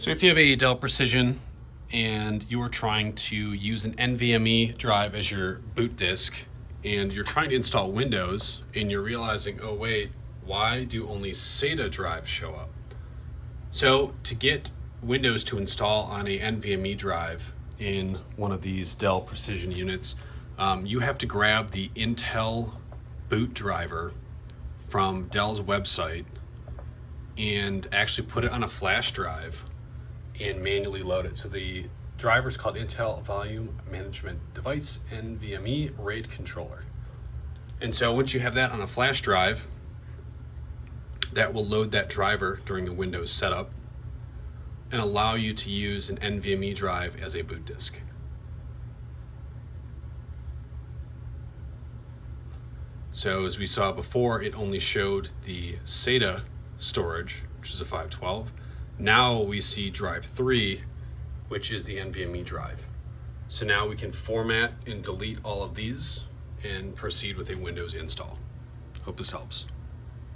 So if you have a Dell Precision and you are trying to use an NVMe drive as your boot disk and you're trying to install Windows and you're realizing, oh wait, why do only SATA drives show up? So to get Windows to install on a NVMe drive in one of these Dell Precision units, you have to grab the Intel boot driver from Dell's website and actually put it on a flash drive and manually load it. So the driver is called Intel Volume Management Device NVMe RAID Controller. And so once you have that on a flash drive, that will load that driver during the Windows setup and allow you to use an NVMe drive as a boot disk. So as we saw before, it only showed the SATA storage, which is a 512. Now we see drive 3, which is the NVMe drive. So now we can format and delete all of these and proceed with a Windows install. Hope this helps.